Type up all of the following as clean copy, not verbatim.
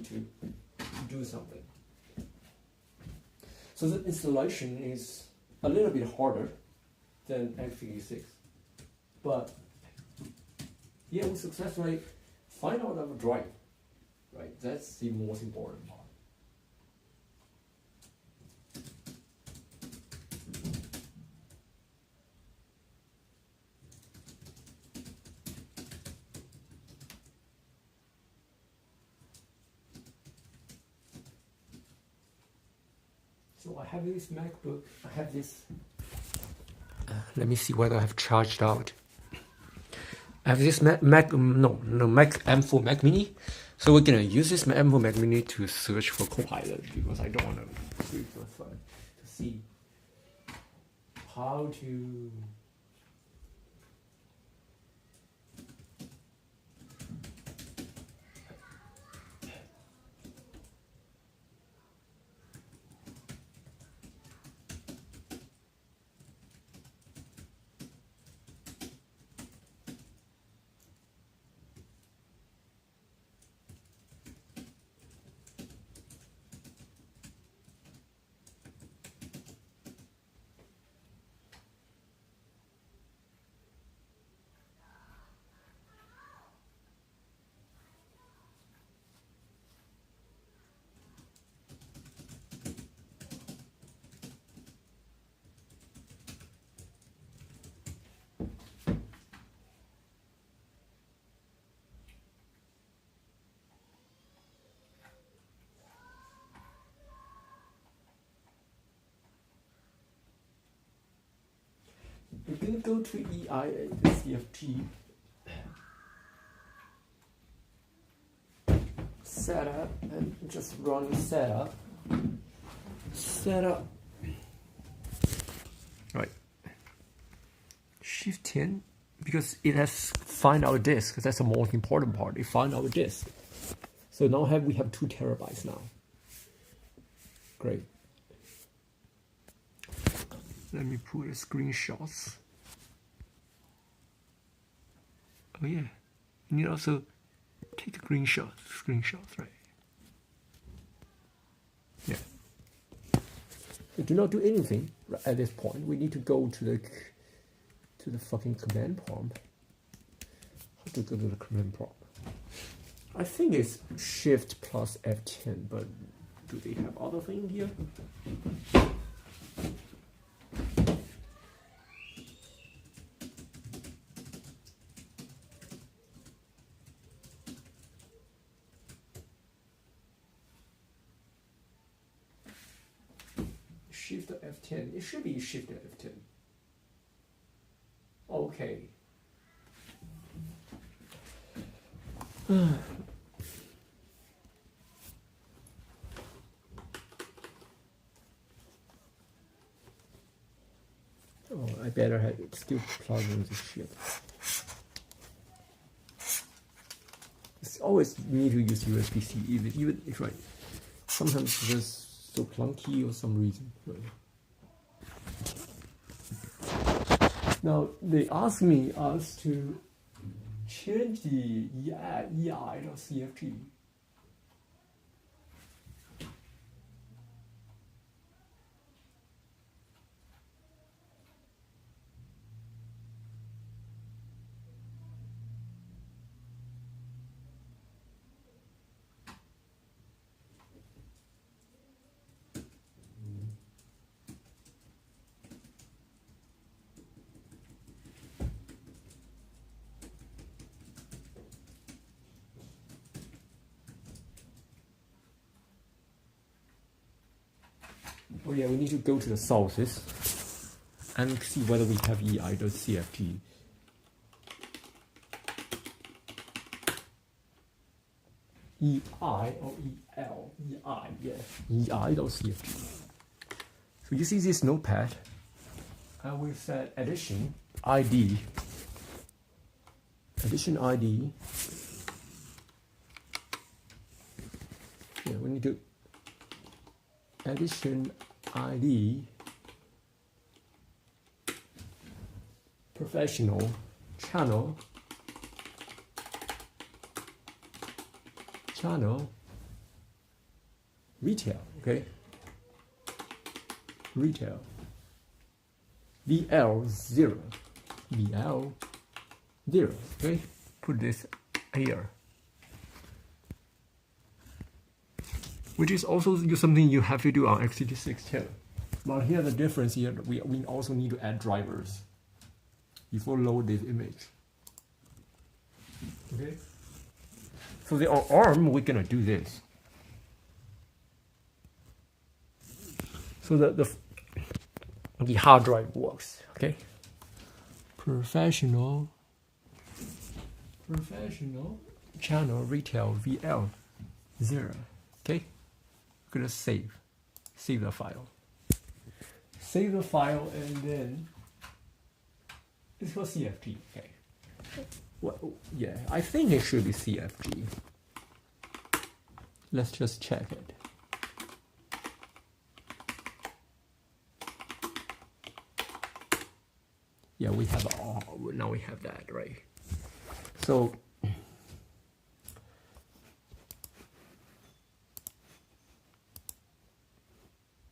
to do something. So the installation is a little bit harder than x86, but yeah, we successfully find out our drive, right? That's the most important part. So I have this MacBook, I have this, let me see whether I have charged out. I have this Mac M4 Mac Mini. So we're gonna use this M4 Mac Mini to search for Copilot because I don't want to do it for fun, to see how to we're going to go to EI CFG, setup, and just run setup. Right. Shift 10, because it has find our disk. That's the most important part. It find our disk. So now we have 2 terabytes now. Great. Let me put the screenshots. Oh yeah, you need also take a screenshots, right? Yeah. So do not do anything at this point. We need to go to the fucking command prompt. How to go to the command prompt? I think it's Shift plus F10, but do they have other thing here? Shift F10. It should be Shift F10. Okay. Oh, I better have it still plugged into shit. It's always need to use USB-C, even if right. Sometimes it's just so clunky or some reason. Right? Now they ask us to change the EI.CFG. Oh yeah, we need to go to the sources and see whether we have EI.CFG. EI or EL? EI, yeah. EI.CFG. So you see this notepad, and we set edition ID. Edition ID. Yeah, we need to edition ID professional channel retail, okay? Retail. VL0. VL0, okay? Put this here. Which is also something you have to do on x86 too. But here the difference here, we also need to add drivers before load this image. Okay. So on ARM, we're gonna do this. So the hard drive works. Okay. Professional channel retail VL0. Okay. We're gonna save the file. Save the file and then it's for CFG. Okay. Well, yeah, I think it should be CFG. Let's just check it. Yeah, we have all. Now we have that, right? So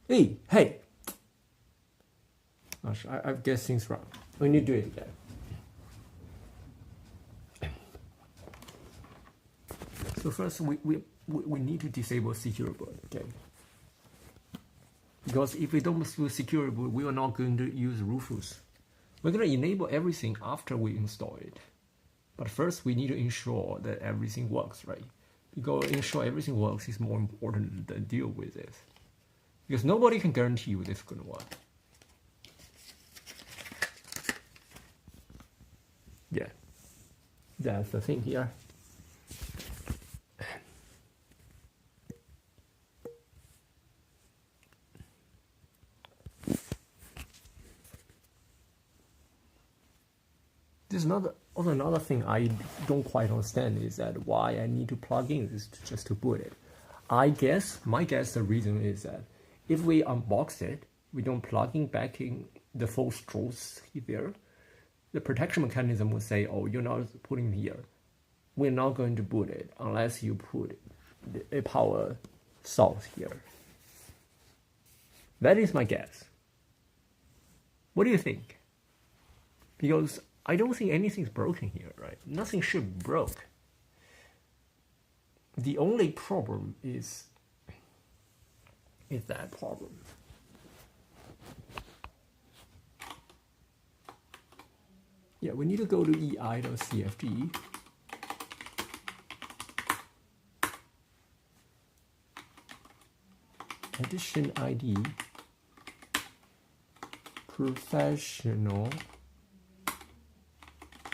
hey. Gosh, I've guessed things wrong. We need to do it again. So first, we need to disable secure boot, okay? Because if we don't do secure boot, we are not going to use Rufus. We're going to enable everything after we install it. But first, we need to ensure that everything works, right? Because ensure everything works is more important than deal with this. Because nobody can guarantee you this is going to work. Yeah, that's the thing here. There's another thing I don't quite understand is that why I need to plug in this just to boot it. My guess the reason is that if we unbox it, we don't plug in back in the full straws here, the protection mechanism will say, oh, you're not putting here. We're not going to boot it unless you put a power source here. That is my guess. What do you think? Because I don't think anything's broken here, right? Nothing should be broke. The only problem is that problem. Yeah, we need to go to ei.cfg. Edition ID professional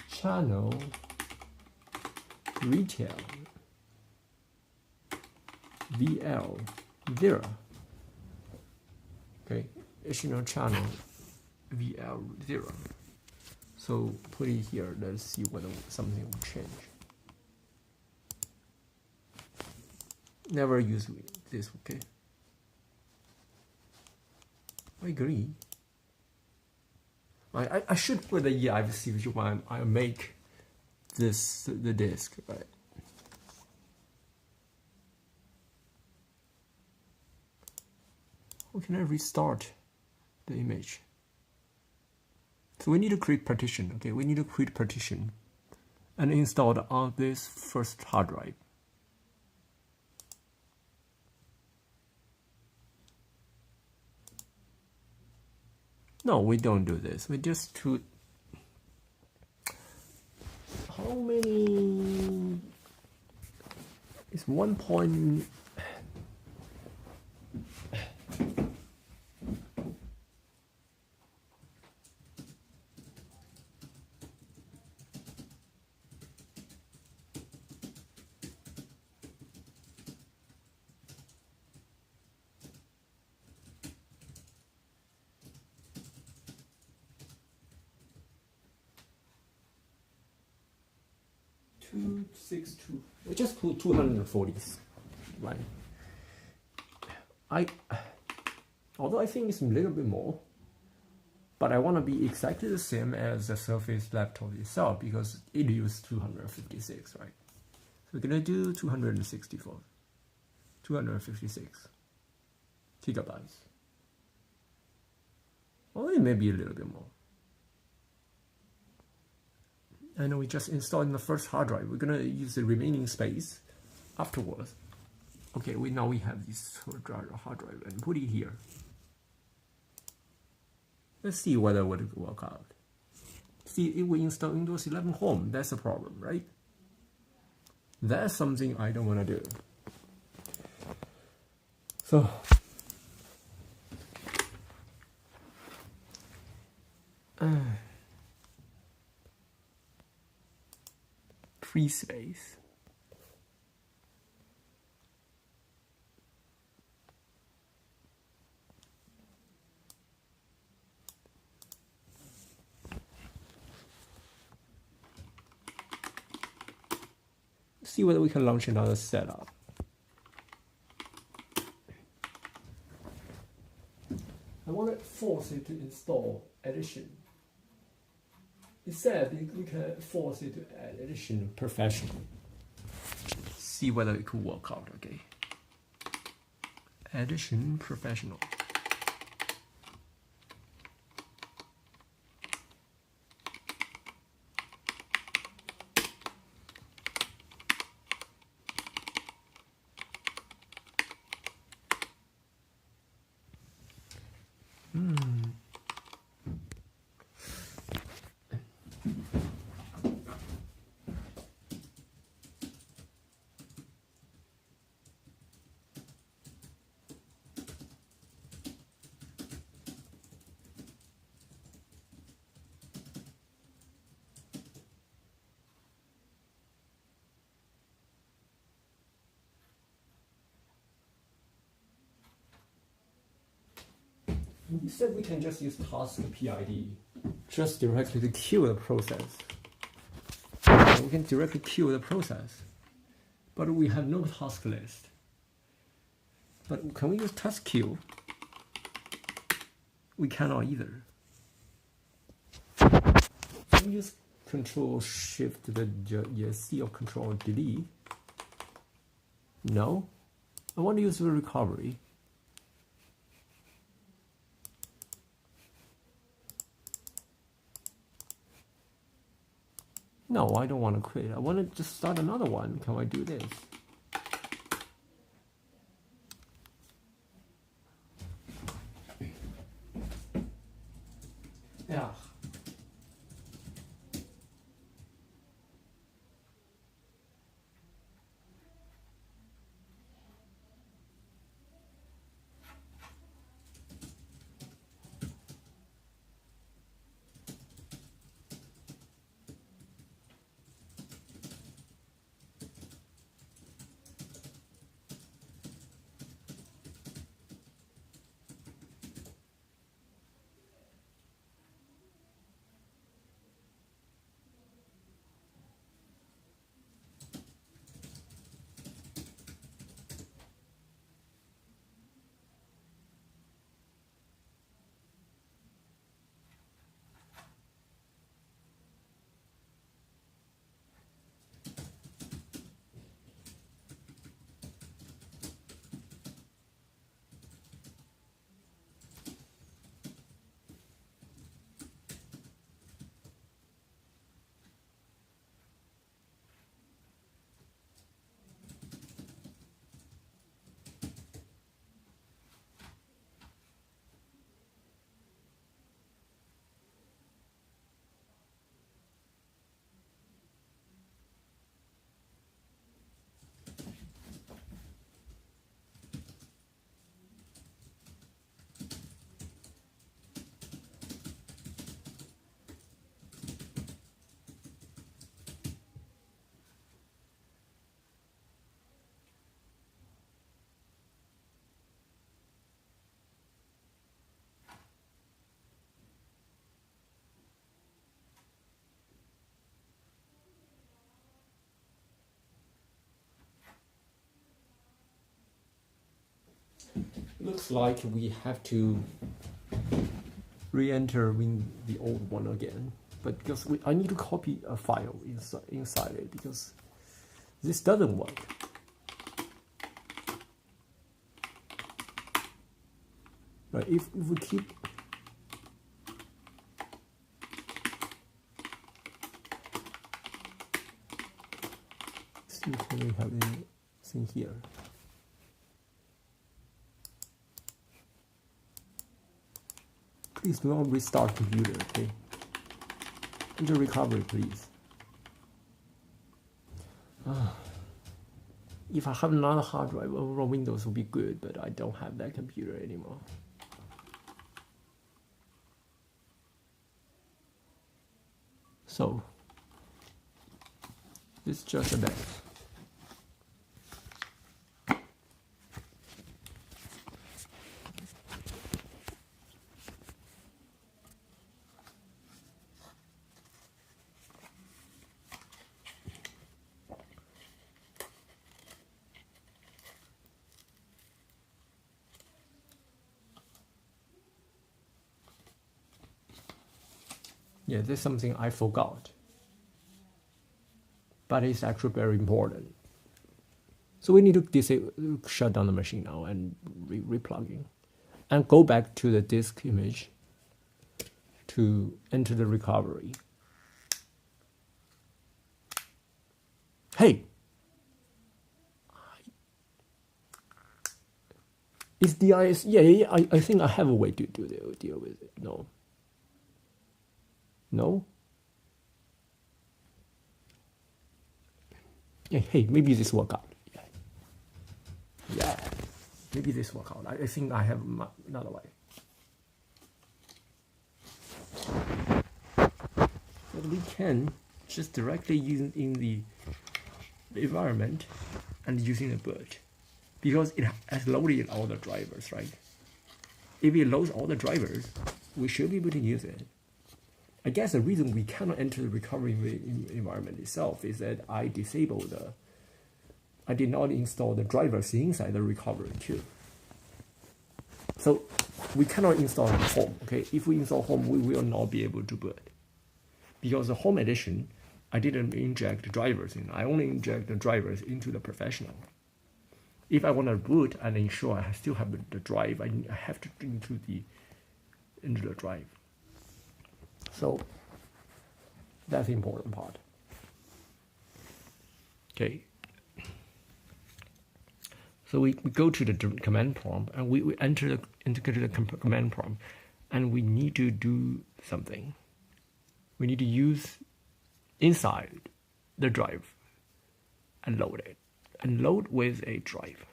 channel retail VL0. Okay, additional channel VL0. So put it here, let's see whether something will change. Never use this, okay? I agree. I should put the EIVC when I make this the disk, right? How can I restart the image? So we need to create partition, okay? We need to create partition and install it on this first hard drive. No, we don't do this. We just do. How many? It's 1 point. We just put 240s, right? Although I think it's a little bit more, but I want to be exactly the same as the Surface laptop itself because it uses 256, right? So we're gonna do 264, 256. gigabytes. Or it may be a little bit more. And we just installed in the first hard drive. We're gonna use the remaining space afterwards. Okay, now we have this hard drive and put it here. Let's see whether it will work out. See, if we install Windows 11 Home, that's a problem, right? That's something I don't want to do. So, free space. See whether we can launch another setup. I want to force it to install Edition. It said we can force it to add Edition Professional. See whether it could work out, okay? Edition Professional. You said we can just use task PID, just directly to kill the process. We can directly kill the process, but we have no task list. But can we use task kill? We cannot either. Can we use Control Shift the C or Control Delete? No. I want to use the recovery. No, I don't want to quit. I want to just start another one. Can I do this? Yeah. Looks like we have to re-enter the old one again, but because I need to copy a file inside it because this doesn't work. right? If we keep see, can we have anything here? Please do not restart computer, okay? Enter recovery, please. If I have another hard drive over Windows would be good, but I don't have that computer anymore. So, it's just a bet. Yeah, there's something I forgot, but it's actually very important. So we need to shut down the machine now and replugging, and go back to the disk image to enter the recovery. Hey, is DIS? Yeah. I think I have a way to deal with it. No. No? Yeah, hey, maybe this work out. Yeah, maybe this work out. I think I have another way. But we can just directly use it in the environment and using the boot, because it has loaded all the drivers, right? If it loads all the drivers, we should be able to use it. I guess the reason we cannot enter the recovery environment itself is that I did not install the drivers inside the recovery queue. So we cannot install home, okay? If we install home, we will not be able to boot. Because the home edition, I didn't inject drivers in. I only inject the drivers into the professional. If I want to boot and ensure I still have the drive, I have to into the drive. So that's the important part. Okay. So we go to the command prompt and we enter the command prompt, and we need to do something. We need to use inside the drive and load it, and load with a drive,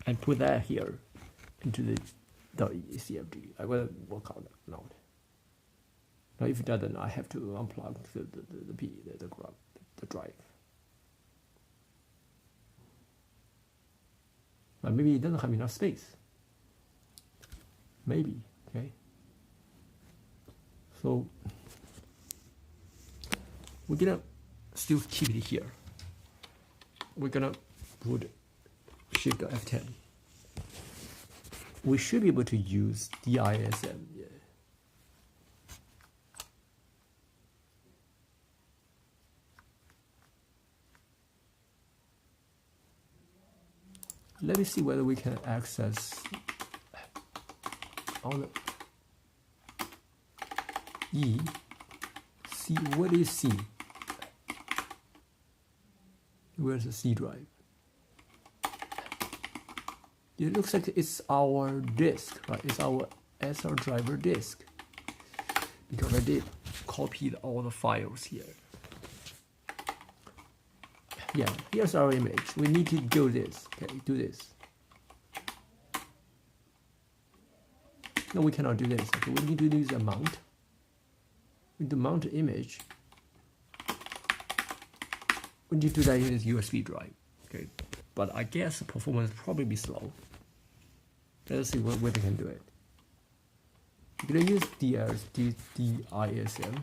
and put that here into the CFG. I will work out that node. Now, if it doesn't, I have to unplug the drive. But maybe it doesn't have enough space. Maybe, okay. So we're gonna still keep it here. We're gonna put Shift F10. We should be able to use DISM. Yeah. Let me see whether we can access on the E. C. What is C? Where's the C drive? It looks like it's our disk, right? It's our SR driver disk, because I did copy all the files here. Yeah, here's our image. We need to do this. Okay, do this. No, we cannot do this. Okay, we need to use a mount. We need to mount the image. We need to do that in this USB drive. Okay, but I guess the performance will probably be slow. Let's see whether we can do it. We're gonna use DISM.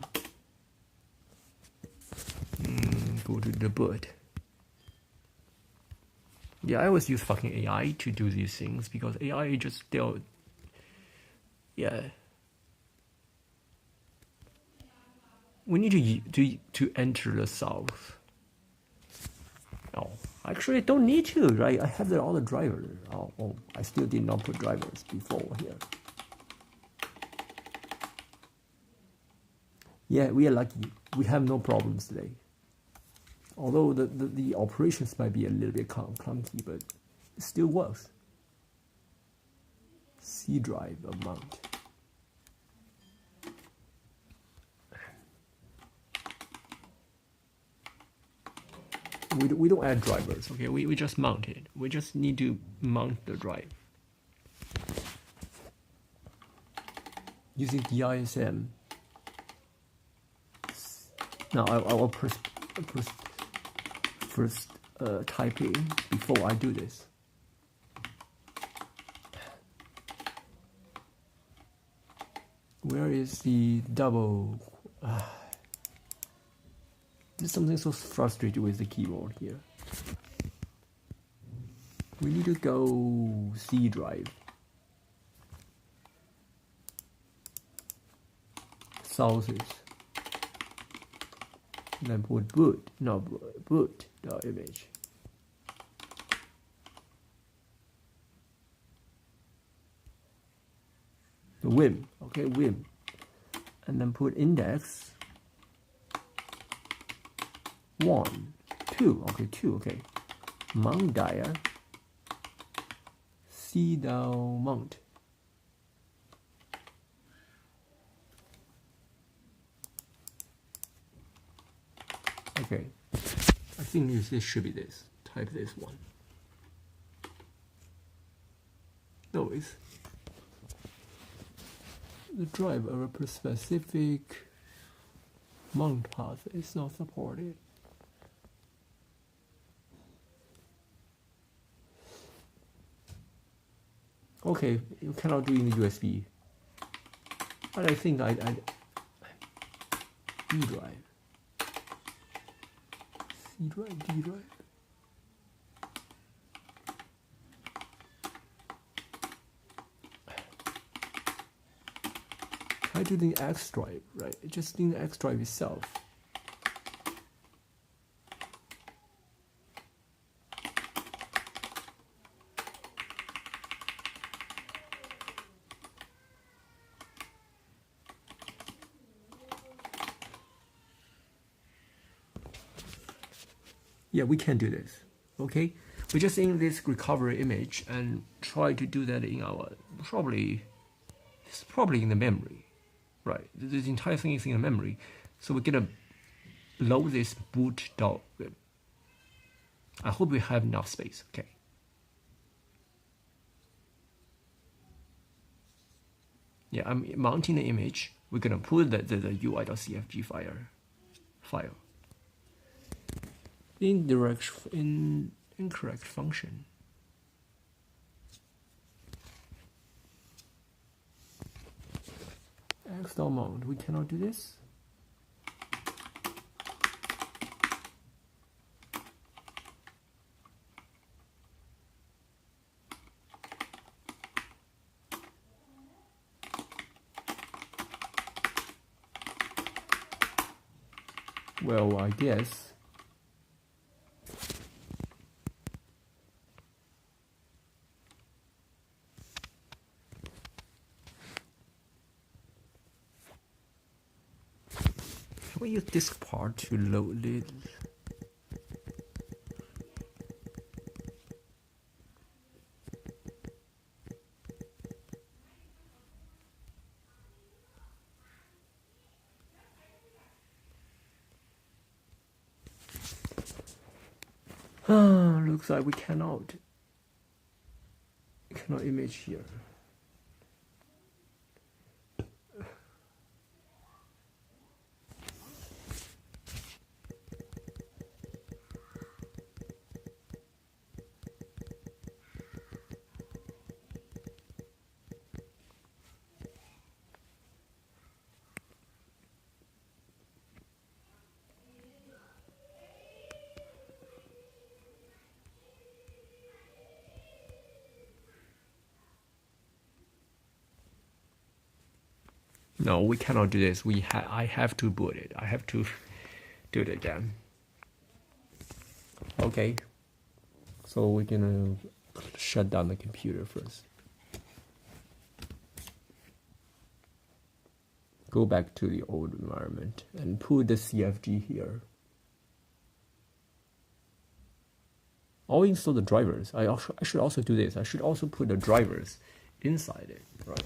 Go to the boot. Yeah, I always use fucking AI to do these things, because AI just still, yeah. We need to enter the south. Oh, Actually, I don't need to, right? I have all the drivers. Oh, I still did not put drivers before here. Yeah, we are lucky. We have no problems today. Although the operations might be a little bit clunky, but it still works. C drive amount. We don't add drivers, okay? We just mount it. We just need to mount the drive. Using DISM. Now I will first type in before I do this. Where is the double? There's something so frustrating with the keyboard here. We need to go C drive. Sources. Then put boot, no boot the image. The Vim, okay, Vim. And then put index 1, 2, okay, 2, okay. Mount dia, C down mount. Okay, I think this should be this. Type this one. No, it's the driver per specific mount path is not supported. Okay, you cannot do in the USB. But I think I D drive. C drive, D drive. Try to do the X drive, right? Just in the X drive itself. Yeah, we can do this. Okay, we just in this recovery image and try to do that in our it's probably in the memory, right? This entire thing is in the memory, so we're gonna load this boot dot. I hope we have enough space. Okay. Yeah, I'm mounting the image. We're gonna put the UI.cfg file. Incorrect function. X.mount. We cannot do this. Well, I guess. Can we use this part to load it? Looks like we cannot image here. No, we cannot do this. I have to boot it. I have to do it again. Okay. So we're gonna shut down the computer first. Go back to the old environment and put the CFG here. I'll install the drivers. I should also do this. I should also put the drivers inside it, right?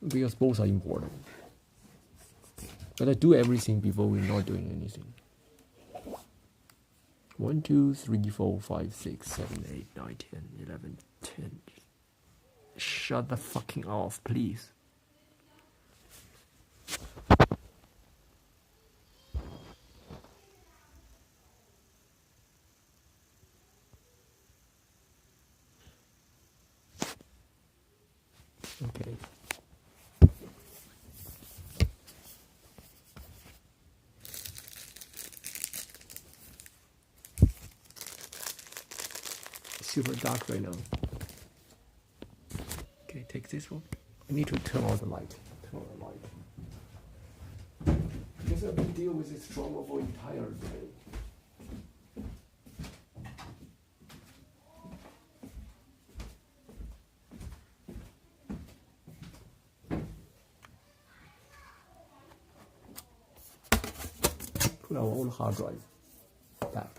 Because both are important. But I do everything before we're not doing anything. 1, 2, 3, 4, 5, 6, 7, 8, 9, 10, 11, 10. Shut the fucking off, please. Okay. Super dark right now. Okay, take this one. I need to turn on the light. Turn on the light. Because I've been dealing with this trauma for entire day. Put our old hard drive back.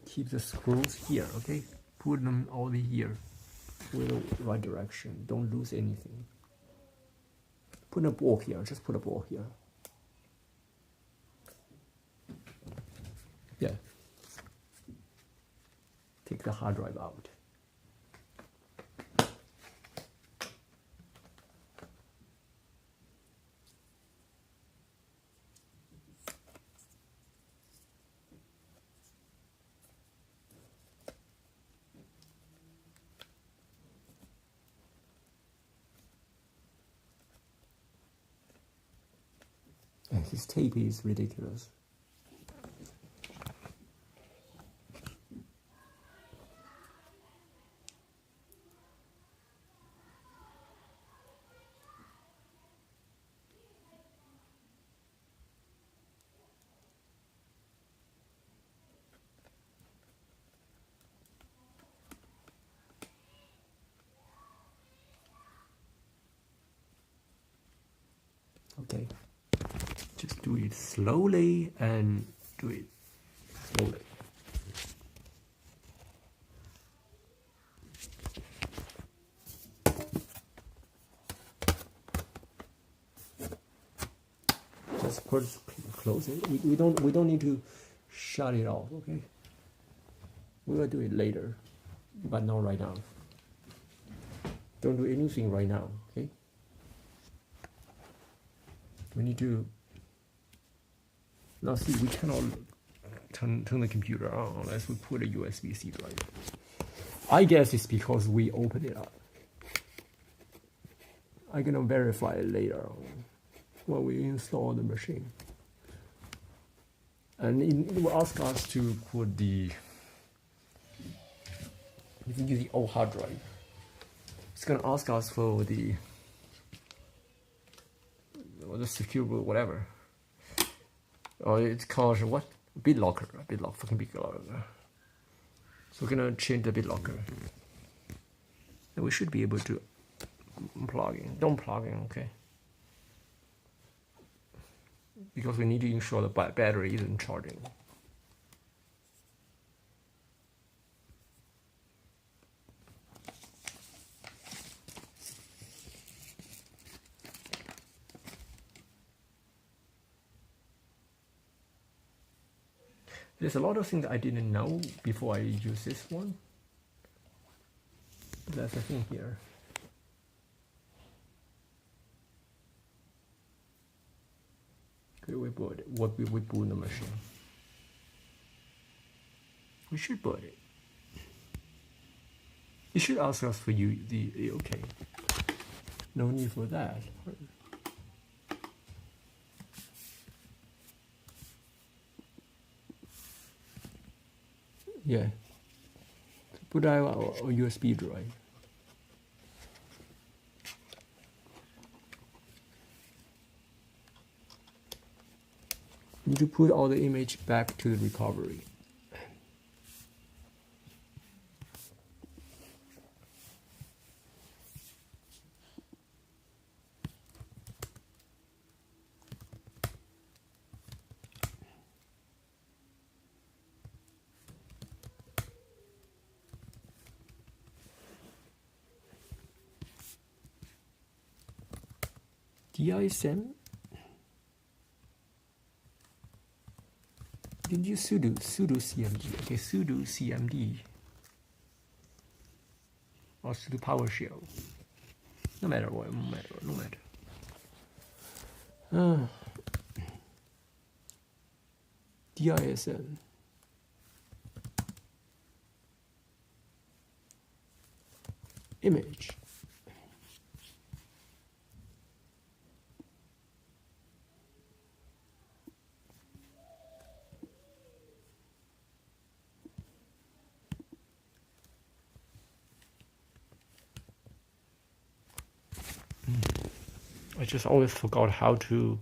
Keep the screws here, okay? Put them all here with the right direction. Don't lose anything. Put a ball here, just put a ball here. Yeah. Take the hard drive out. And his tape is ridiculous. Okay. Just do it slowly and do it slowly. Just close it. We don't need to shut it off, okay? We will do it later, but not right now. Don't do anything right now, okay? We need to. Now see, we cannot turn the computer on unless we put a USB-C drive. I guess it's because we opened it up. I'm gonna verify it later on when we install the machine. And it will ask us to put the, if you use the old hard drive, it's gonna ask us for the secure boot, whatever. Or it's called what? BitLocker, fucking BitLocker. So we're gonna change the BitLocker. And we should be able to plug in. Don't plug in, okay? Because we need to ensure the battery isn't charging. There's a lot of things I didn't know before I use this one. That's the thing here. Okay, we boot it. What we boot the machine. We should boot it. It should ask us for the okay. No need for that. Yeah. Put our USB drive. need to put all the image back to the recovery. DISM. Did you sudo cmd? Okay, sudo cmd or sudo PowerShell. No matter what, no matter. DISM. Image. I just always forgot how to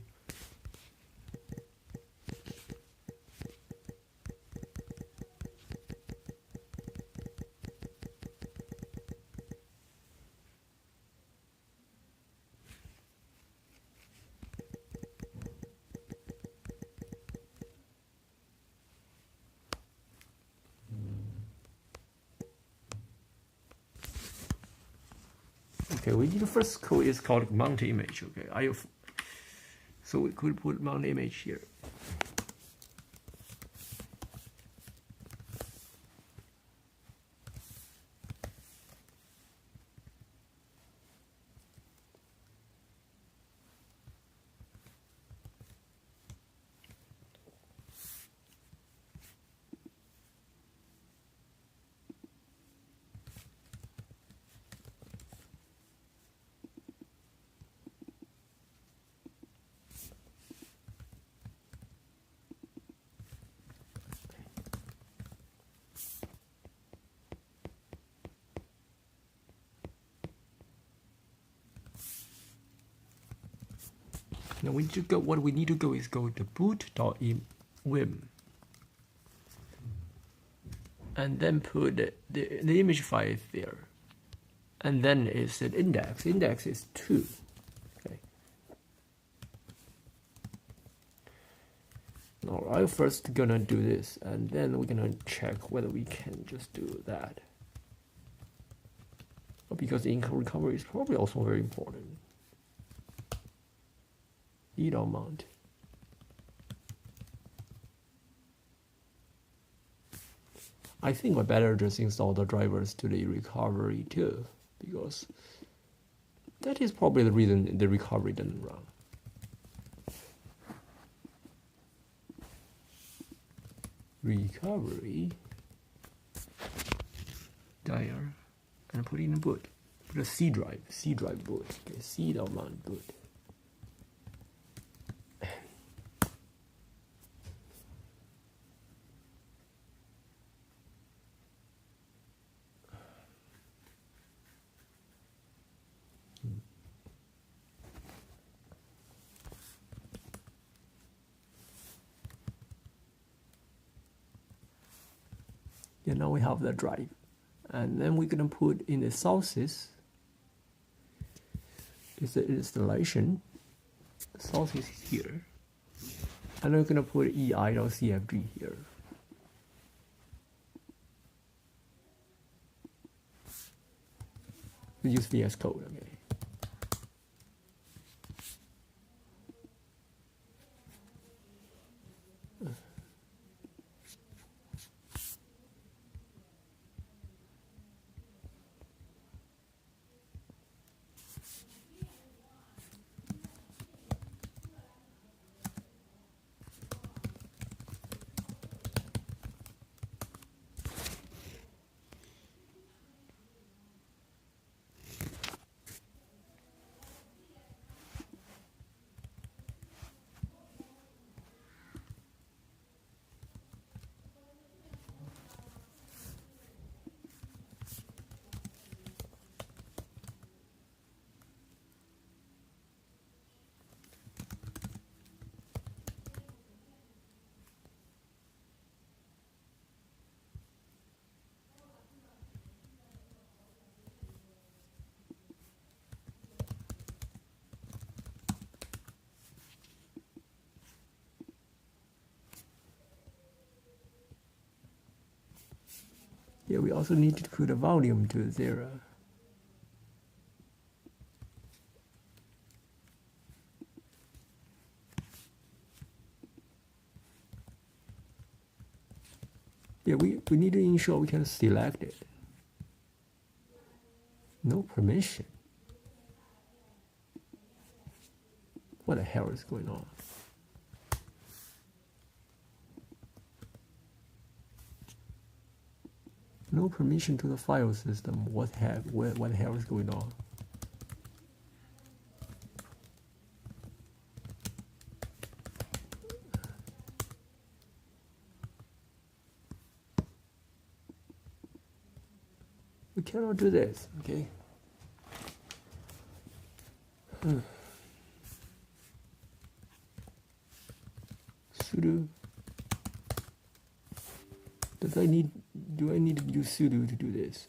okay, we need the first code is called mount image. Okay, so we could put mount image here. Now we need to go. What we need to go is go to boot.vim, and then put the image file there, and then it's an index. Index is 2. Okay. Now I'm first gonna do this, and then we're gonna check whether we can just do that, because the ink recovery is probably also very important. Edo mount. I think I better just install the drivers to the recovery too, because that is probably the reason the recovery didn't run. Recovery dire and put in a boot. Put a C drive boot. Okay, C mount boot. Yeah, now we have the drive, and then we're gonna put in the sources. Is the installation. Source is here, and we're gonna put ei.cfg here. We use VS Code, okay. Yeah, we also need to put the volume to 0. Yeah, we need to ensure we can select it. No permission. What the hell is going on? No permission to the file system. What the hell is going on? We cannot do this, okay? Sudo. Do I need to use sudo to do this?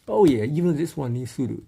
Oh yeah, even this one needs sudo.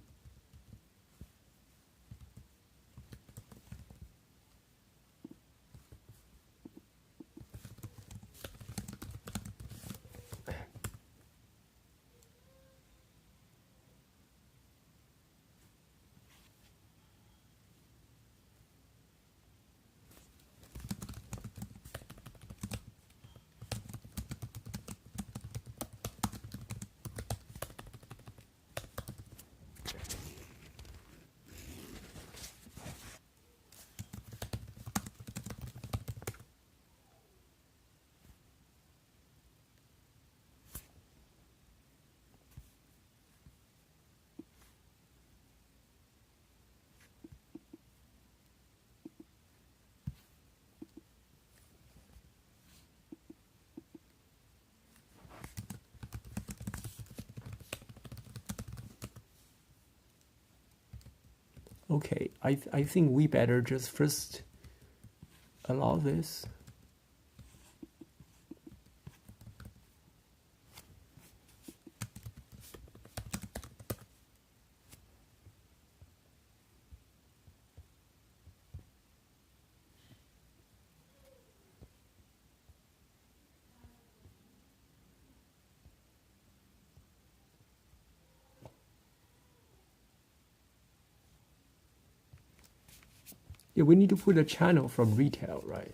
Okay, I think we better just first allow this. Yeah, we need to put a channel from retail, right?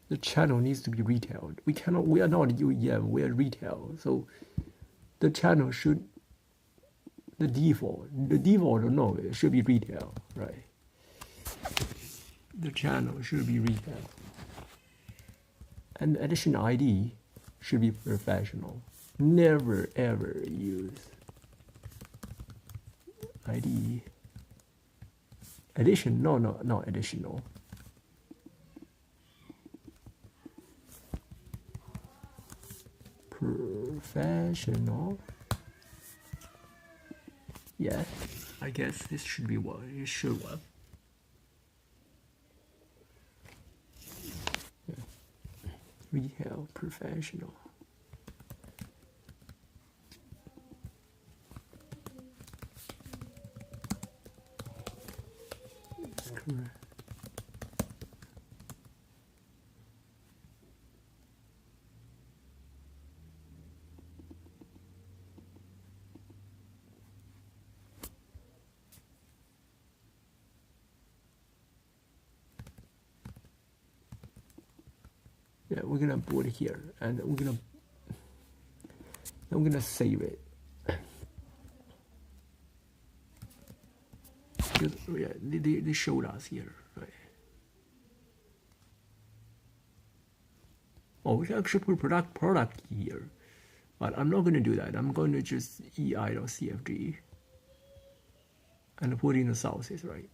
The channel needs to be retail. We are not UEM, we are retail. So the channel should, the default, no, it should be retail, right? The channel should be retail. And addition ID should be professional. Never ever use ID. Addition, no, not additional. Professional. Yeah, I guess this should be what it should work. Yeah. Retail professional. Correct. Yeah, we're gonna put it here, and we're gonna save it. Because, yeah, they showed us here, right? Oh, we can actually put product here, but I'm not gonna do that. I'm going to just ei.cfg and put in the sources, right?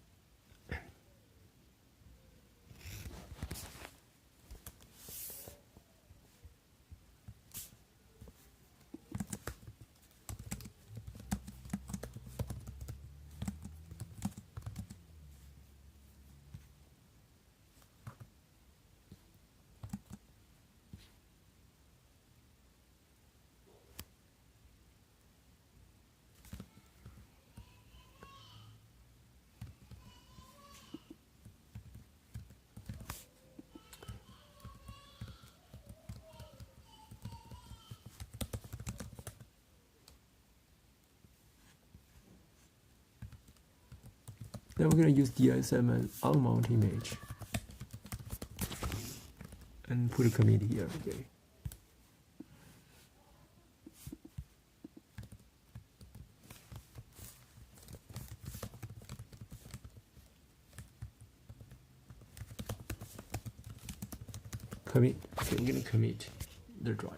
Then we're gonna use DSM and unmount image and put a commit here. Okay. Commit. Okay, we're gonna commit the drive.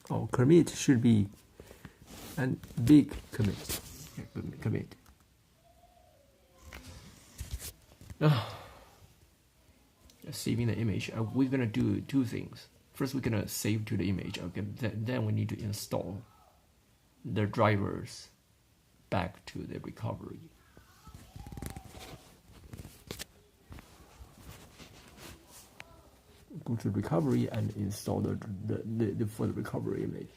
Oh, commit should be a big commit. Okay, commit. Saving the image. We're gonna do two things. First, we're gonna save to the image. Okay, then we need to install the drivers back to the recovery. Go to recovery and install the for the recovery image.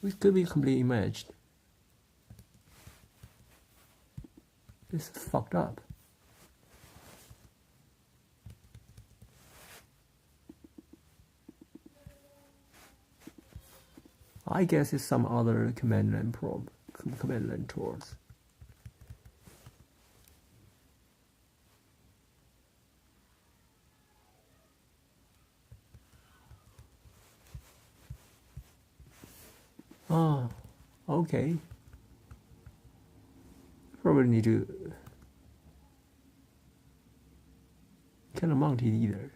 It could be completely imaged. It's fucked up. I guess it's some other command line tools. Ah, okay. Probably need to cannot mount it either.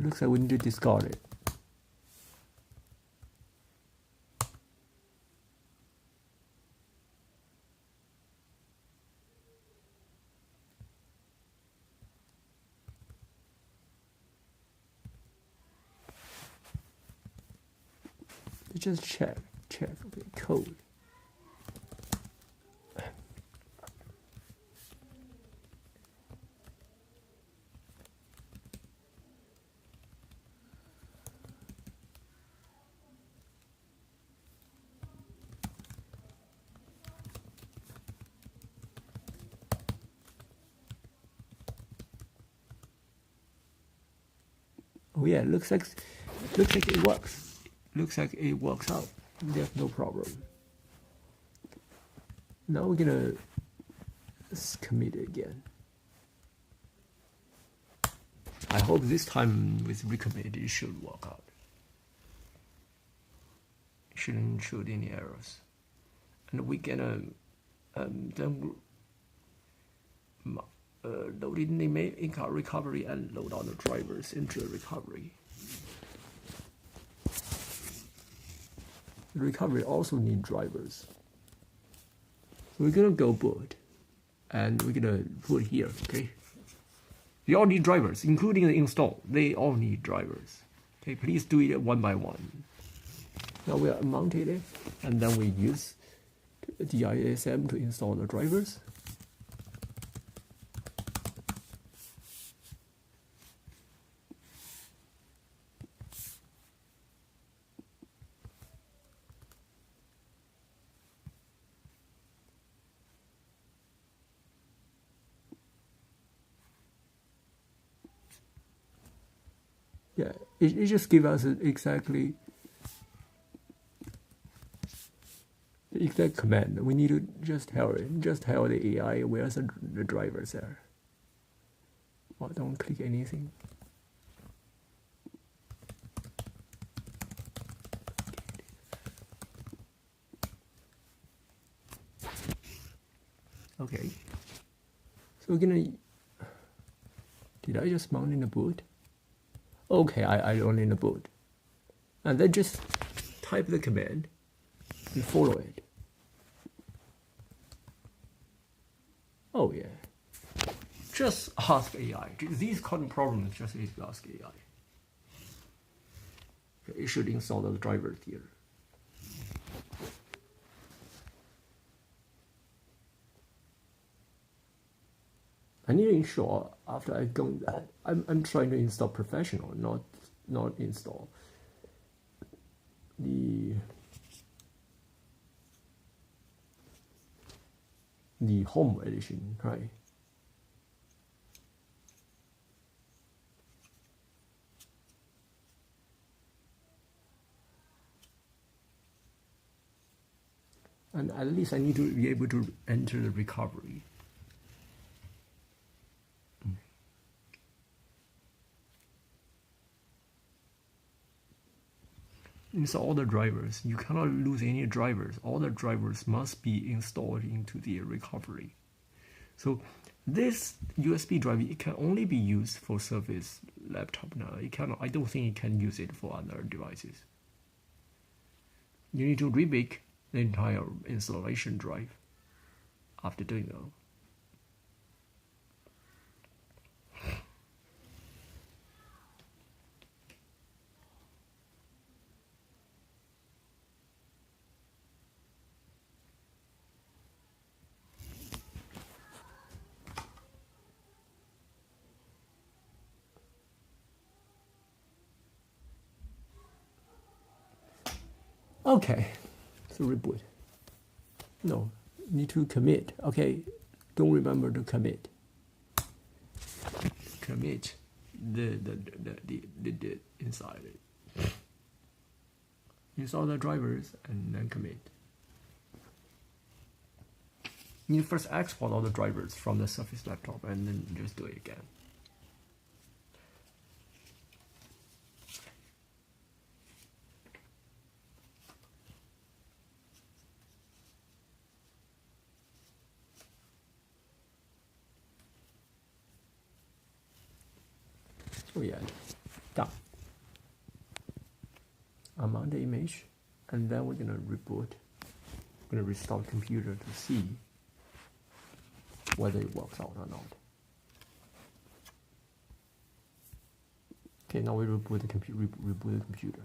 Looks like we need to discard it. Just check, okay, code. Oh yeah, looks like it works. Looks like it works out. There's no problem. Now we're gonna commit it again. I hope this time with recommit it should work out. It shouldn't show any errors. And we're gonna then load in the recovery and load all the drivers into the recovery. The recovery also need drivers. So we're gonna go boot, and we're gonna put here, okay? They all need drivers, including the install. They all need drivers. Okay, please do it one by one. Now we are mounted it, and then we use the DISM to install the drivers. Yeah, it just gives us exactly the exact command. We need to just tell the AI where's the drivers there. Oh, don't click anything. Okay. So we're gonna. Did I just mount in the boot? Okay, I only in the boot. And then just type the command and follow it. Oh yeah. Just ask AI. These kind of problems just ask AI. Okay, it should install the drivers here. I need to ensure after I've done that, I'm trying to install professional, not install the the home edition, right? And at least I need to be able to enter the recovery. Install all the drivers. You cannot lose any drivers. All the drivers must be installed into the recovery. So this USB drive, it can only be used for Surface laptop now. It cannot. I don't think it can use it for other devices. You need to remake the entire installation drive after doing that. Okay, so reboot. No, need to commit. Okay, don't remember to commit. Commit the inside it. Install the drivers and then commit. You first export all the drivers from the Surface laptop and then just do it again. So yeah, done. I'm on the image, and then we're gonna reboot. We're gonna restart the computer to see whether it works out or not. Okay, now we reboot the computer. Reboot the computer.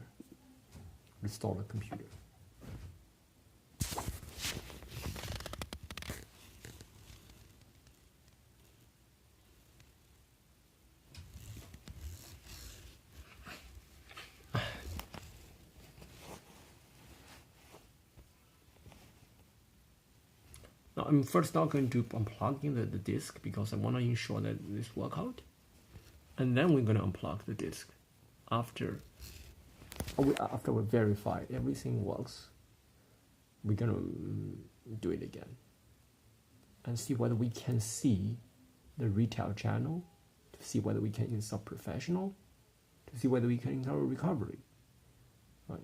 Restore the computer. Now I'm first not going to unplug in the disk because I want to ensure that this works out. And then we're going to unplug the disk after we verify everything works. We're going to do it again and see whether we can see the retail channel, to see whether we can install professional, to see whether we can install recovery. Right.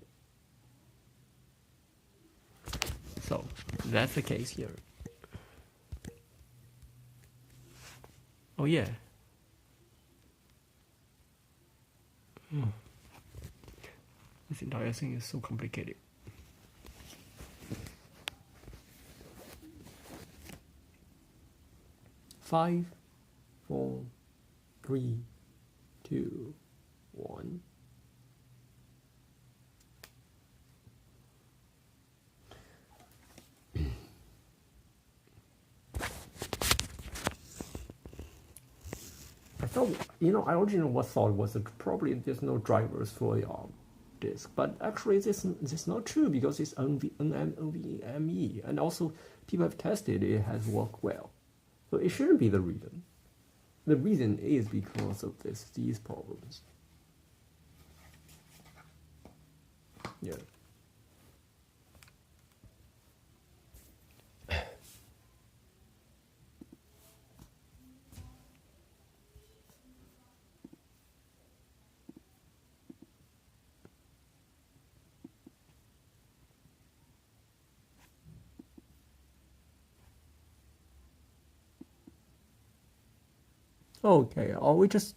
So that's the case here. Oh yeah. This entire thing is so complicated. Five, 4, 3, 2, 1. I thought, I originally thought was that probably there's no drivers for the disk, but actually this is not true because it's NVMe, and also people have tested it has worked well, so it shouldn't be the reason. The reason is because of these problems. Yeah. Okay, or we just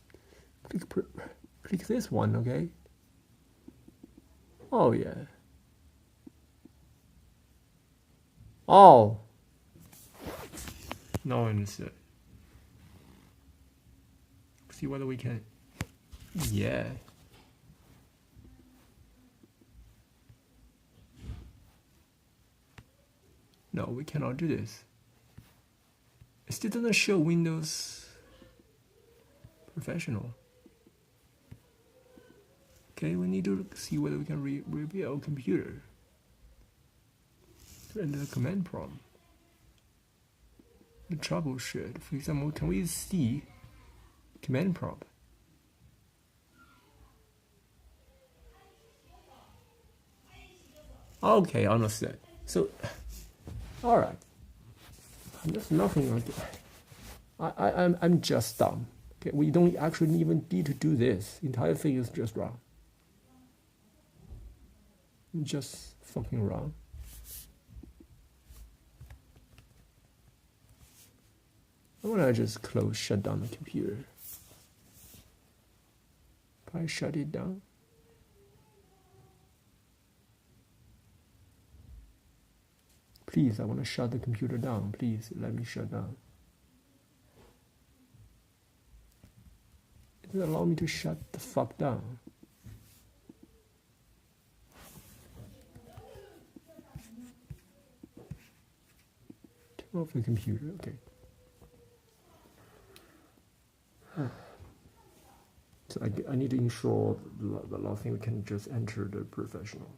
click this one, okay? Oh yeah. Oh. Now I understood. See whether we can. Yeah. No, we cannot do this. It still doesn't show Windows Professional. Okay, we need to see whether we can rebuild our computer. To enter the command prompt. the troubleshoot. For example, can we see command prompt? Okay, understood. So, all right. There's nothing like that. I'm just dumb. Okay, we don't actually even need to do this. The entire thing is just wrong. Just fucking wrong. Why don't I just shut down the computer? If I shut it down. Please, I want to shut the computer down. Please, let me shut down. It doesn't allow me to shut the fuck down. Turn off the computer, okay. So I need to ensure the last thing we can just enter the professional.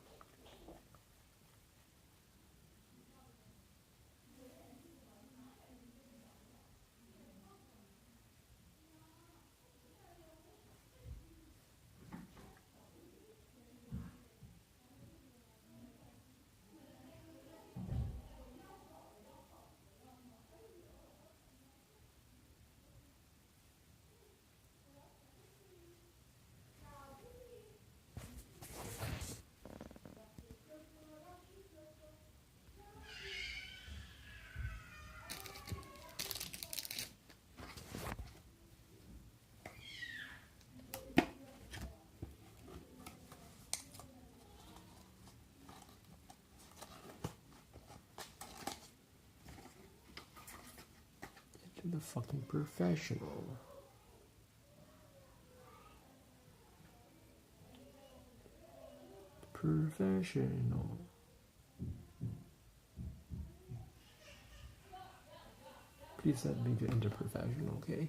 The fucking professional. Professional. Please let me to enter professional, okay?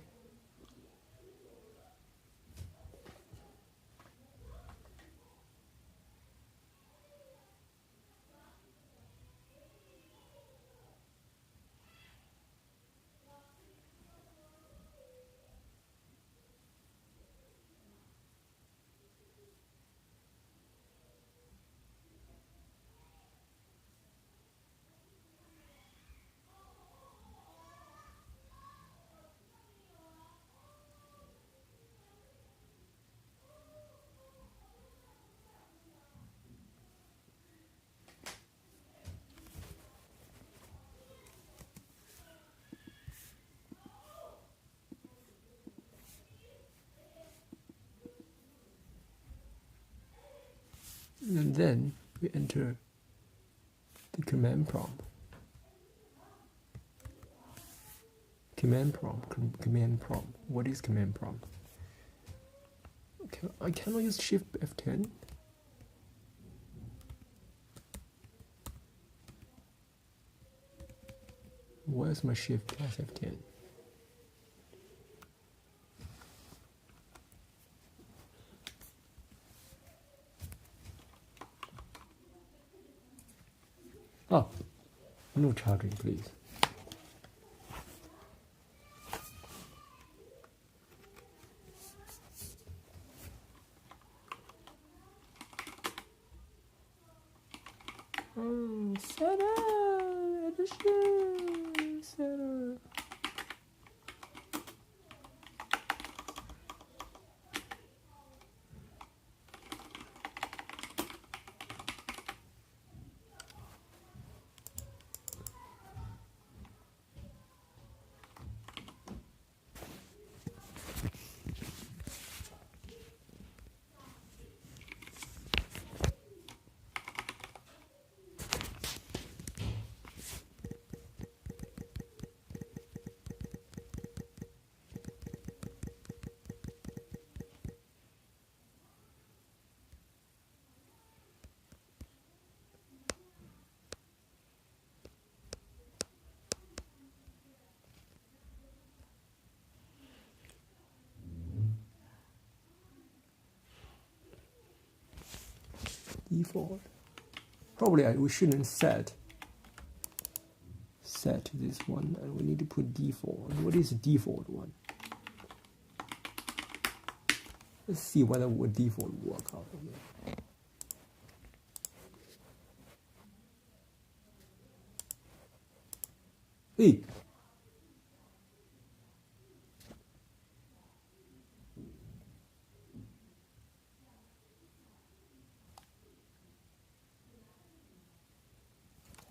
And then we enter the command prompt. Command prompt. What is command prompt? I cannot use Shift F10. Where's my Shift plus F10? Oh, no charging, please. Set up, set up. Default. Probably we shouldn't set set this one, and we need to put default. What is the default one? Let's see whether what default will work out here. Hey!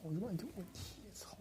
Oh, 有问题，操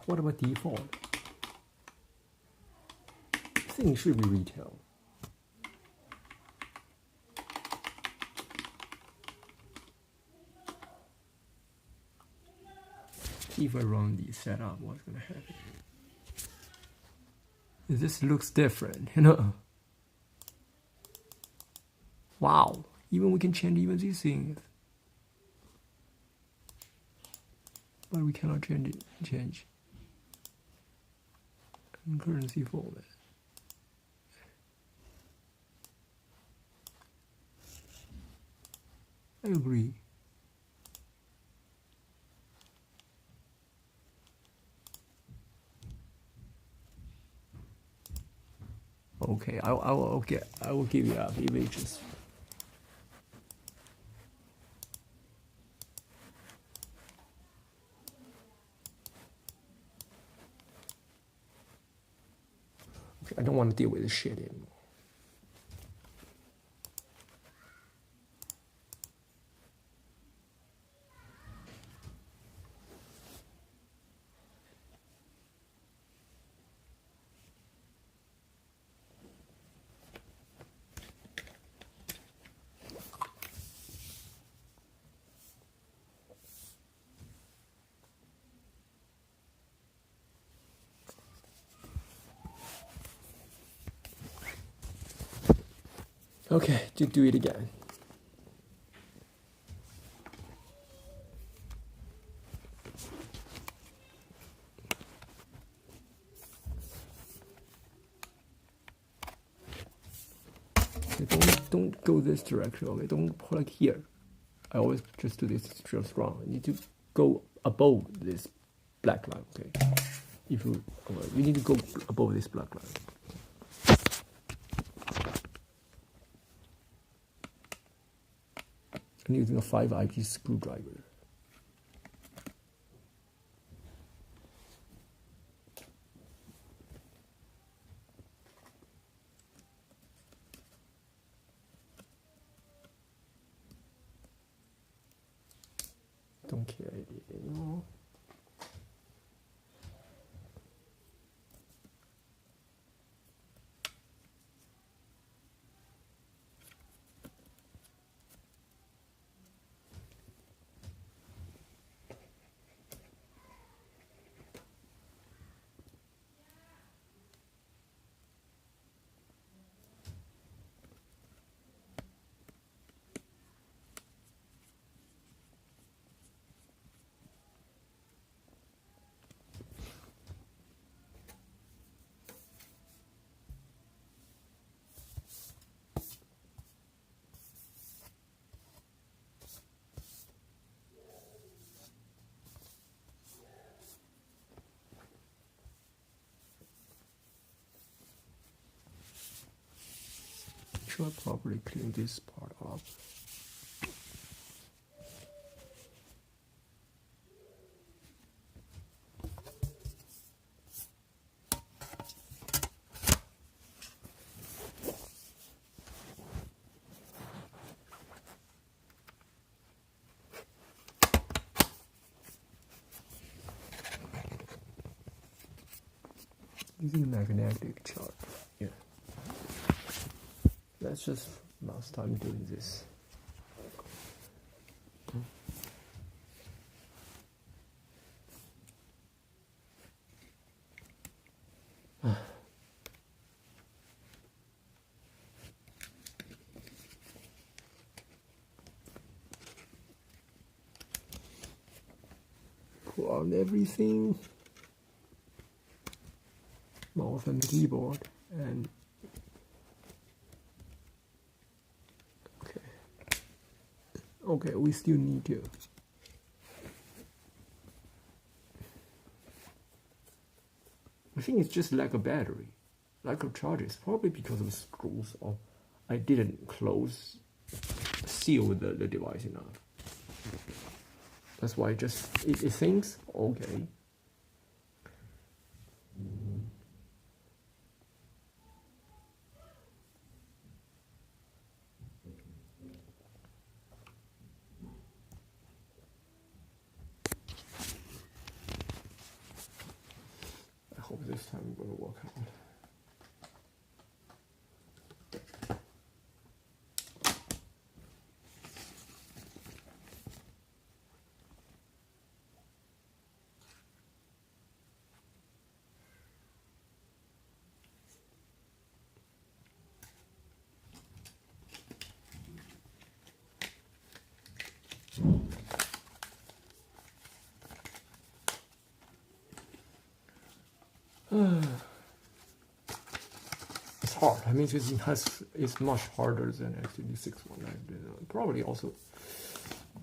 ！What about default? I think it should be retail. If I run the setup, what's gonna happen? This looks different, you know? Wow, even we can change even these things. But we cannot change currency format. I agree. Okay, I will give you up images. Okay, I don't want to deal with this shit anymore. Okay, to do it again. Okay, don't go this direction. Okay, don't put like here. I always just do this just wrong. You need to go above this black line. Okay, if you need to go above this black line. I'm using a 5IP screwdriver. Don't care anymore. Should I probably clean this part up? Using magnetic charge. Yeah. That's just last time doing this. Put on everything. Mouse and keyboard and okay, we still need to. I think it's just like a battery, like a charger. It's probably because of the screws, or I didn't seal the device enough. That's why it thinks okay. I hope this time will work out. It's hard. I mean, it's much harder than actually 619. Probably also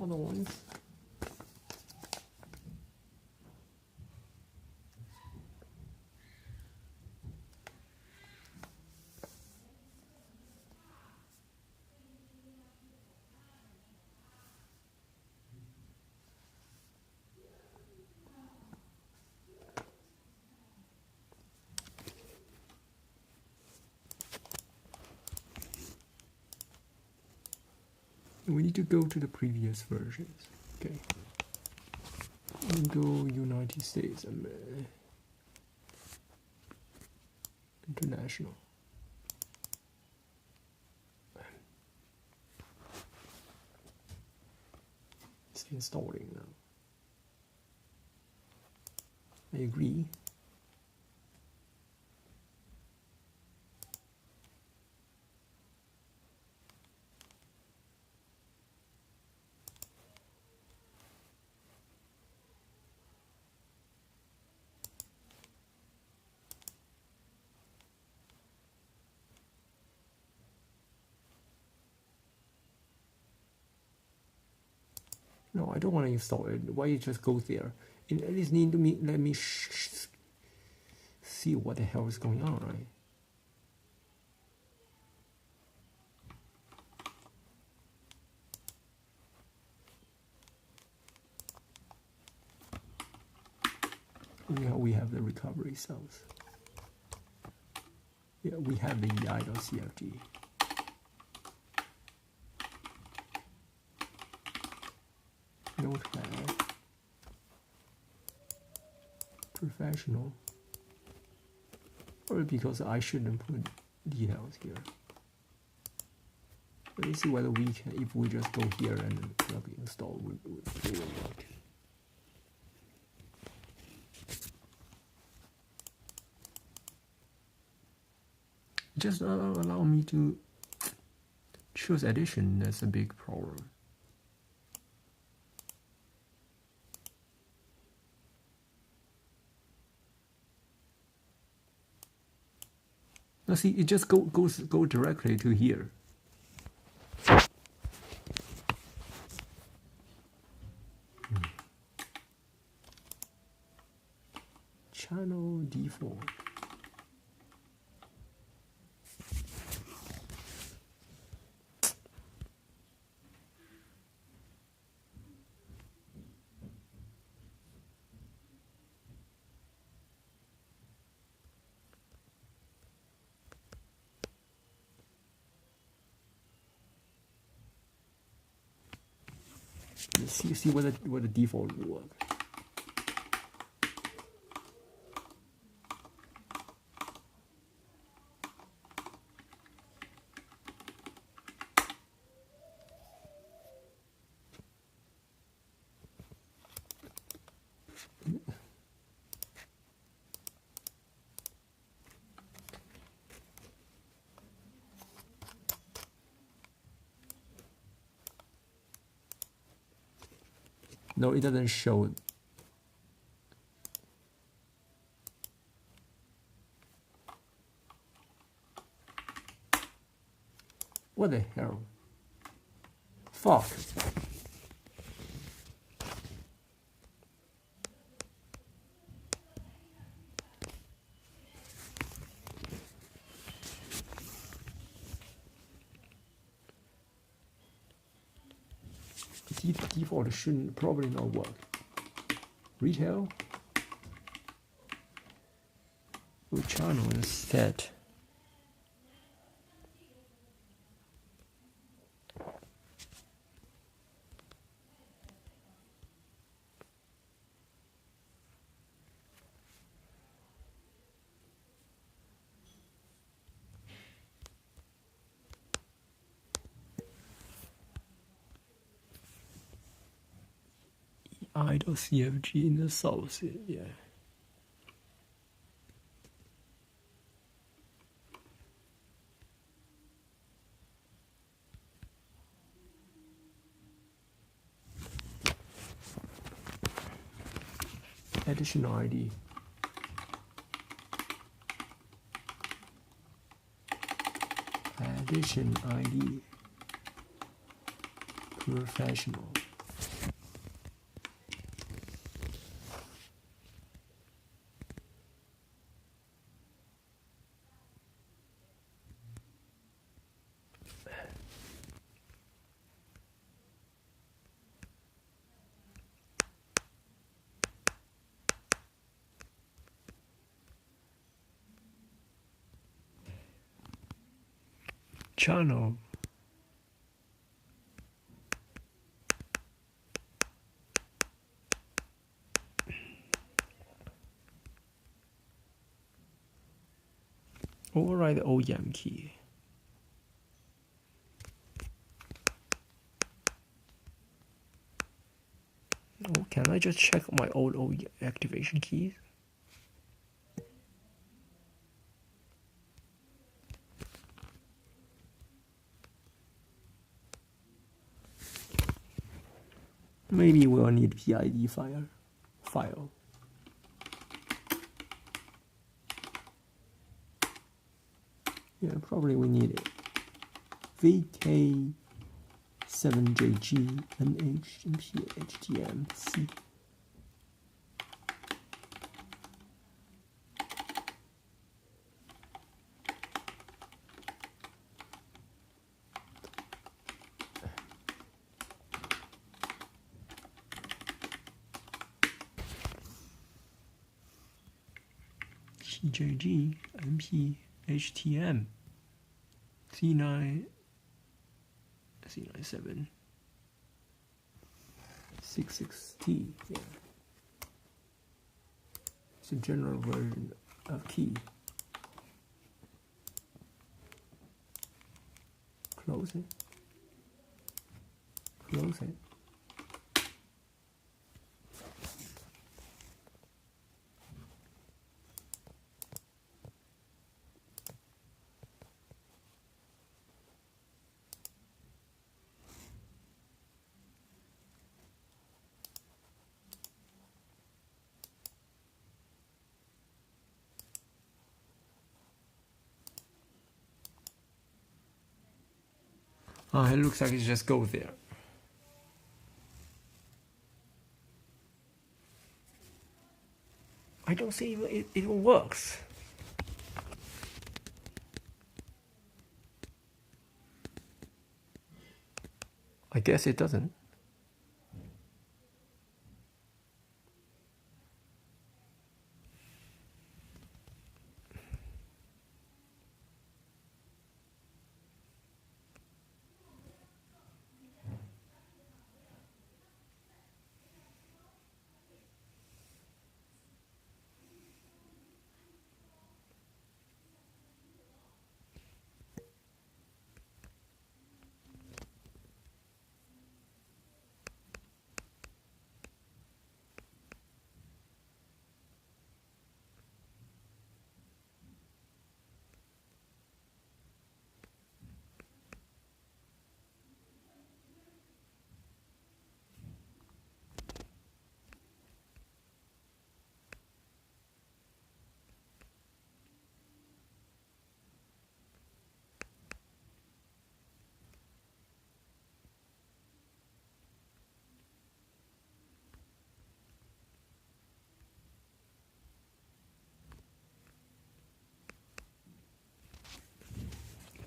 other ones. We need to go to the previous versions. Okay. We go United States and international. It's installing now. I agree. No, I don't want to install it. Why you just go there? It at least need to let me see what the hell is going on, right? Yeah, we have the recovery cells. Yeah, we have the EI.CFG. Notepad. Professional. Or because I shouldn't put details here. Let me see whether we can, if we just go here and plug install, it will work. Just allow me to choose edition. That's a big problem. Now see, it just go directly to here. Channel default. See what the default will work. No, it doesn't show. What the hell? Fuck. Default shouldn't probably not work. Retail. Oh, channel is set. Idle CFG in the source, yeah. Additional ID. Addition ID. Professional. Channel. Override the OEM key. Oh, can I just check my old OEM activation keys? Maybe we'll need PID file. Yeah, probably we need it. VK7JG NH HTM C. CJG MP HTM C9 C97 66T. Yeah, it's a general version of key. Close it. Close it. It looks like it just goes there. I don't see it even works. I guess it doesn't.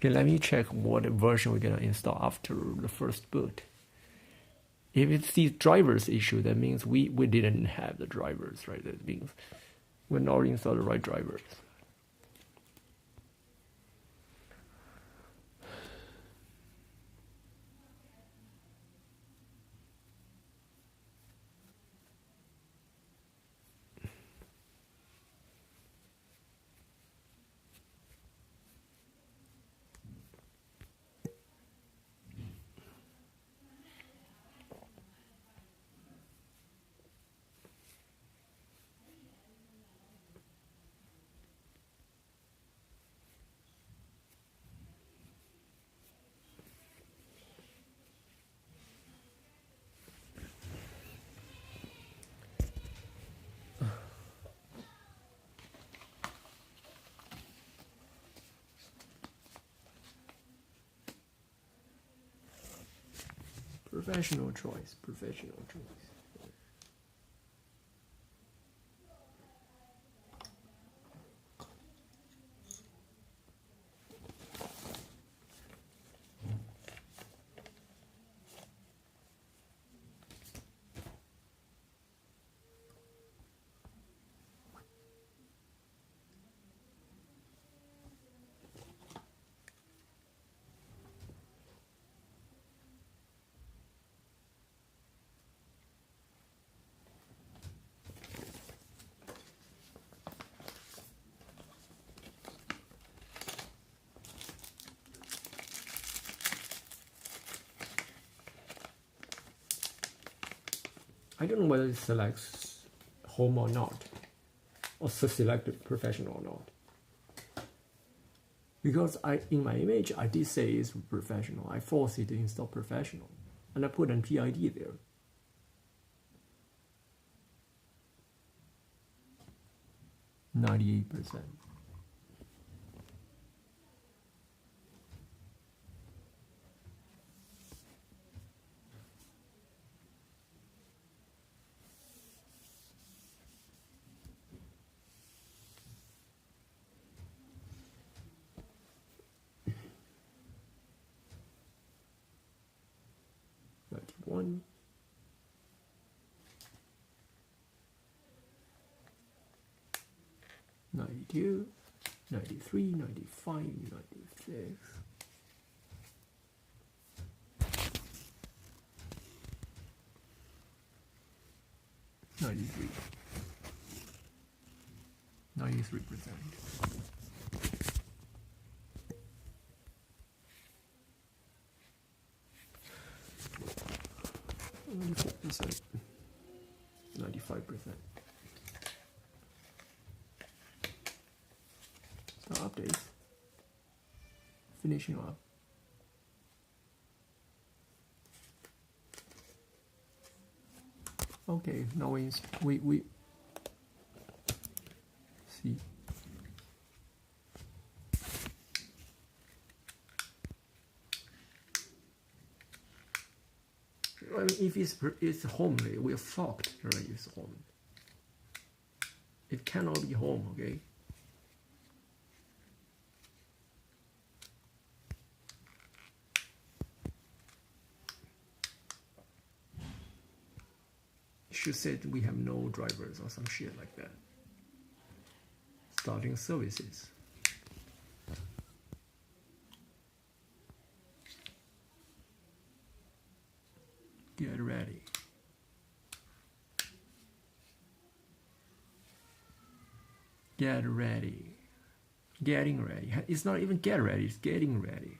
Okay, let me check what version we're gonna install after the first boot. If it's the drivers issue, that means we didn't have the drivers, right? That means we're not installed the right drivers. Professional choice, professional choice. I don't know whether it selects home or not, or selected professional or not. Because in my image, I did say it's professional. I forced it to install professional, and I put an PID there. %98. One, 92, 93, 95, 96. 93. 93%. 94%. 95%. So updates. Finishing up. Okay, now we see. I mean, if it's home, we're fucked, right? It's home. It cannot be home, okay? It should say that we have no drivers or some shit like that. Starting services. Get ready. Get ready. Getting ready. It's not even get ready, it's getting ready.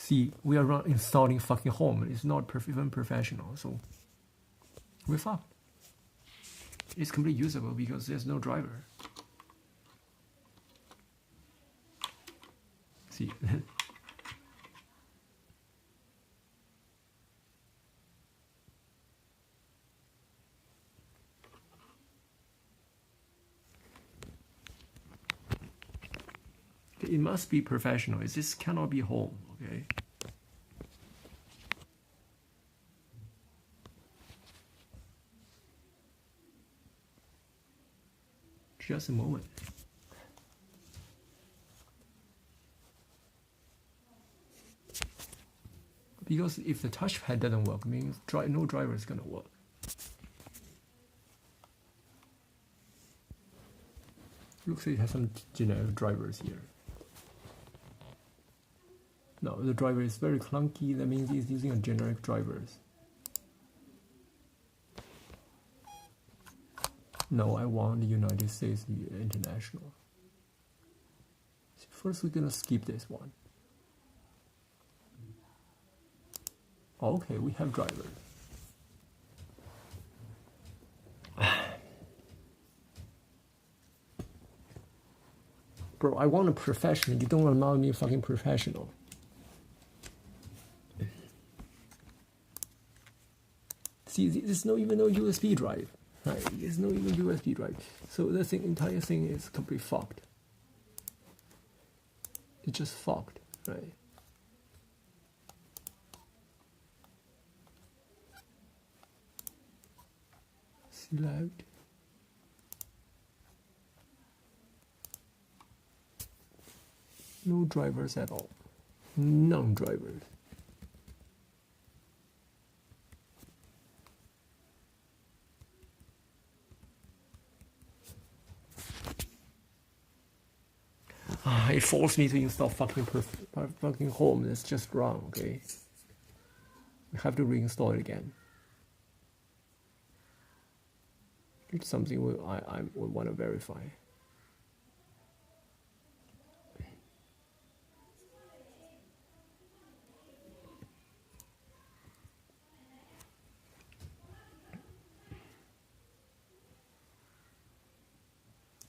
See, we are installing fucking home. It's not even professional, so we're fucked. It's completely usable because there's no driver. See. It must be professional. This cannot be home, okay? Just a moment. Because if the touchpad doesn't work, means no driver is gonna work. Looks like it has some generic drivers here. No, the driver is very clunky. That means it's using a generic drivers. No, I want the United States International. So first, we're gonna skip this one. Okay, we have drivers. Bro, I want a professional. You don't allow me a fucking professional. See, there's even no USB drive. Right? There's no even USB drive. So the entire thing is completely fucked. It's just fucked, right? Select. No drivers at all. None drivers. It forced me to install fucking home. That's just wrong, okay? I have to reinstall it again. It's something I would want to verify.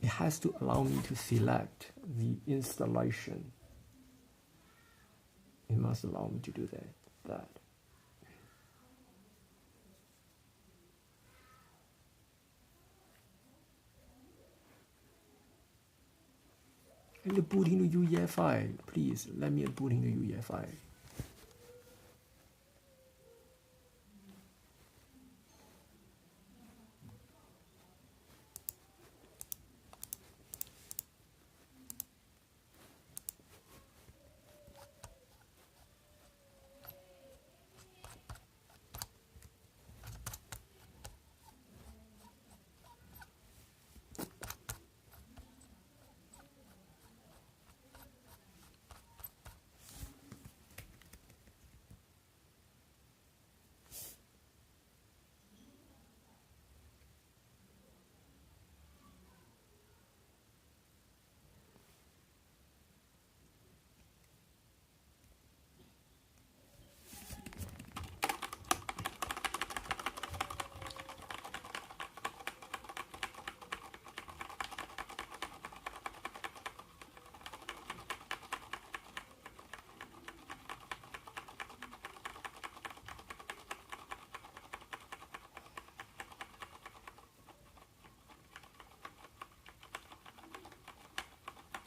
It has to allow me to select the installation. It must allow me to do that. And booting the UEFI, please let me booting the UEFI.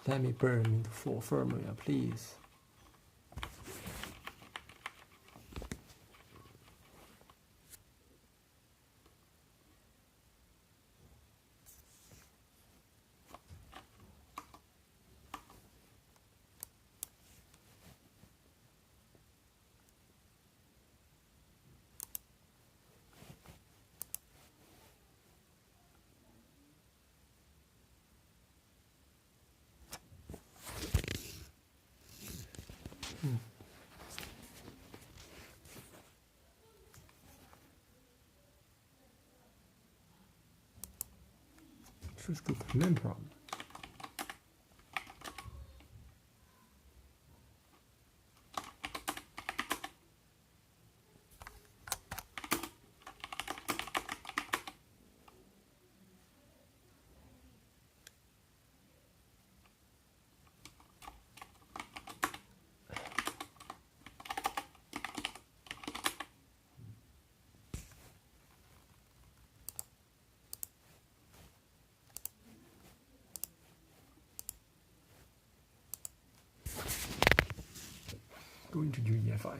Let me burn into full firmware, please. First go command prompt. going to UEFI.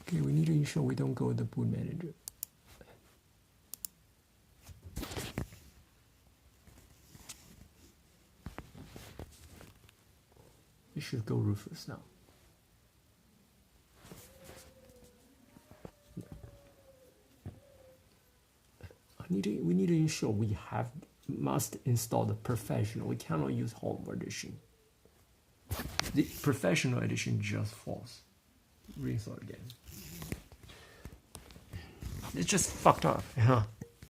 Okay, we need to ensure we don't go to the boot manager. We should go Rufus now. We need to ensure we must install the professional. We cannot use home edition. The professional edition just false. Reinstall again. It's just fucked up, huh?